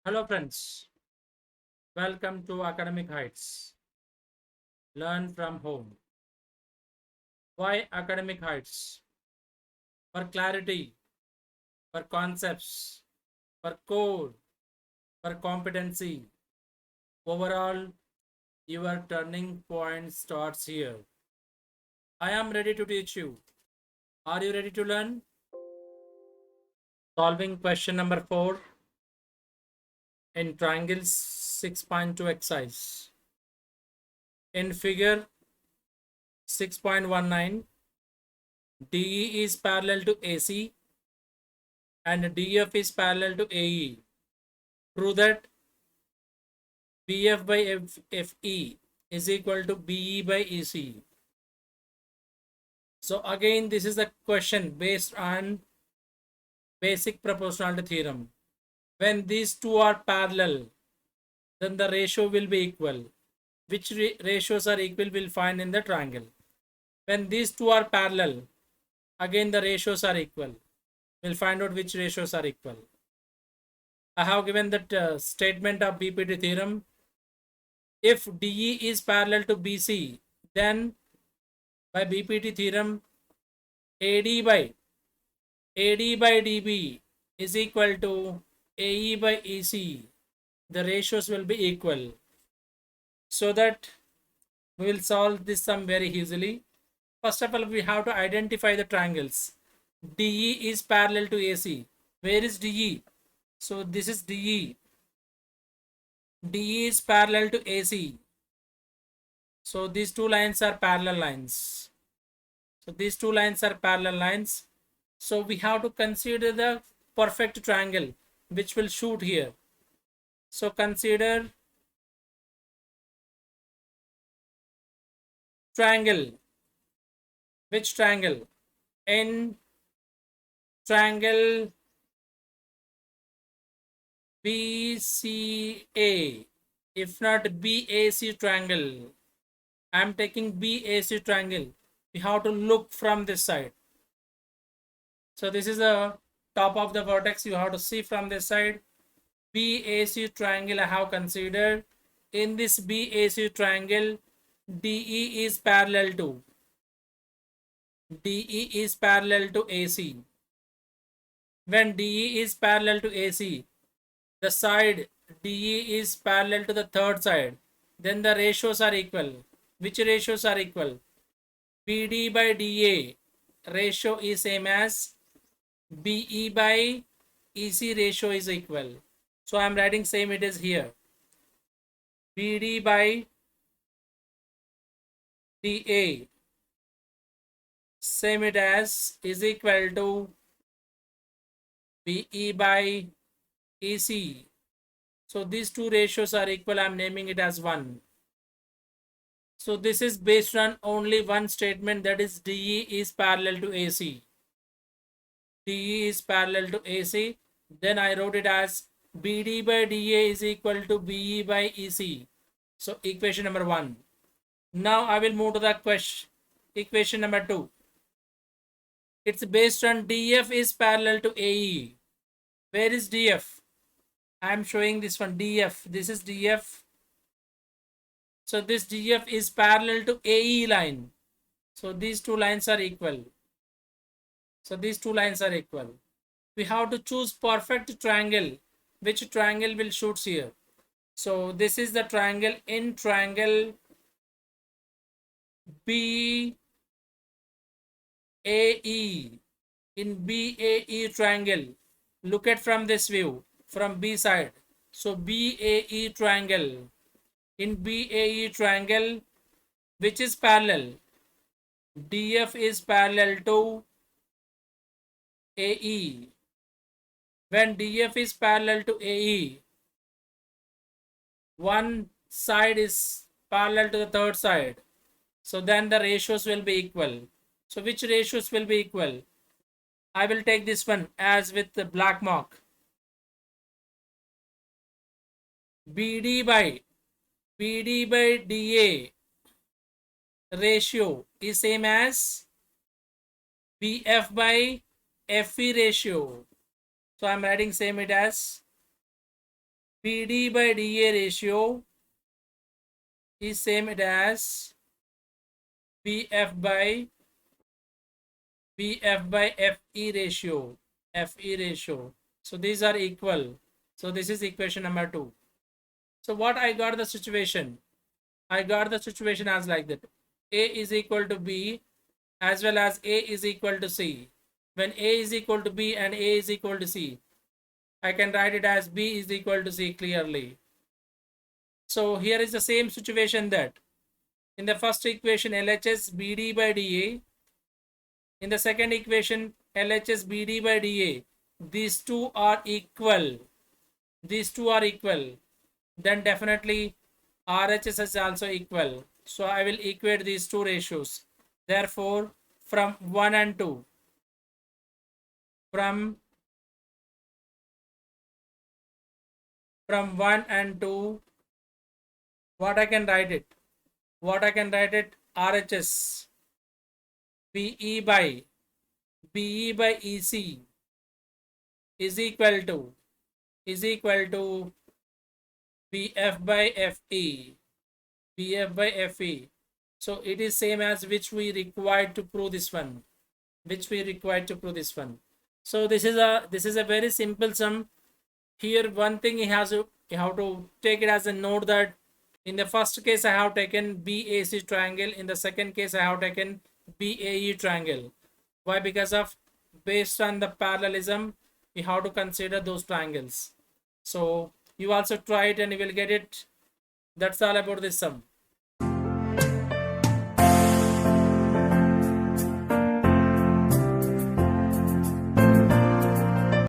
Hello friends, welcome to Academic Heights. Learn from home. Why Academic Heights? For clarity, for concepts, for core, for competency. Overall, your turning point starts here. I am ready to teach you. Are you ready to learn? Solving question number 4 in triangles 6.2 exercise. In figure 6.19, DE is parallel to AC and DF is parallel to AE. Prove that BF by FE is equal to BE by EC. So again, this is a question based on basic proportionality theorem. When these two are parallel, then the ratio will be equal. Which ratios are equal we'll find in the triangle. When these two are parallel, again the ratios are equal. We'll find out which ratios are equal. I have given that statement of BPT theorem. If DE is parallel to BC, then by BPT theorem, AD by DB is equal to AE by EC. The ratios will be equal. So that we will solve this sum very easily. First of all, we have to identify the triangles. DE is parallel to AC. Where is DE? So this is DE. DE is parallel to AC. So these two lines are parallel lines. So these two lines are parallel lines. So we have to consider the perfect triangle which will shoot here. So consider triangle. Which triangle? In triangle BCA. If not BAC triangle. I am taking BAC triangle. We have to look from this side. So this is the top of the vertex. You have to see from this side. BAC triangle I have considered. In this BAC triangle, DE is parallel to AC. When DE is parallel to AC, the side DE is parallel to the third side. Then the ratios are equal. Which ratios are equal? BD by DA ratio is same as BE by EC ratio is equal. So I am writing same it is here. BD by DA same it as is equal to BE by EC. So these two ratios are equal. I am naming it as 1. So this is based on only one statement, that is DE is parallel to AC. DE is parallel to AC. Then I wrote it as BD by DA is equal to BE by EC. So equation number 1. Now I will move to the question. Equation number 2. It's based on DF is parallel to AE. Where is DF? I am showing this one, DF. This is DF. So this DF is parallel to AE line. So these two lines are equal. We have to choose perfect triangle. Which triangle will shoot here? So this is the triangle. In triangle BAE. In BAE triangle, look at from this view, from B side. So BAE triangle. In BAE triangle, which is parallel? DF is parallel to AE. When DF is parallel to AE, one side is parallel to the third side. So then the ratios will be equal. So which ratios will be equal? I will take this one as with the black mark. BD by DA ratio is same as BF by FE ratio. So I am writing same it as BD by DA ratio is same as BF by FE ratio. FE ratio. So these are equal. So this is equation number 2. So what I got the situation? I got the situation as like that. A is equal to B as well as A is equal to C. When A is equal to B and A is equal to C, I can write it as B is equal to C clearly. So here is the same situation that in the first equation LHS BD by DA, in the second equation LHS BD by DA, these two are equal. These two are equal. Then definitely RHS is also equal. So I will equate these two ratios. Therefore, from 1 and 2, from 1 and 2, what I can write it? What I can write it? RHS BE by EC is equal to BF by FE. BF by FE. So it is same as which we required to prove this one. So this is a very simple sum. Here one thing you have to take it as a note that in the first case I have taken BAC triangle. In the second case I have taken BAE triangle. Why? Because of based on the parallelism, you have to consider those triangles. So you also try it and you will get it. That's all about this sum.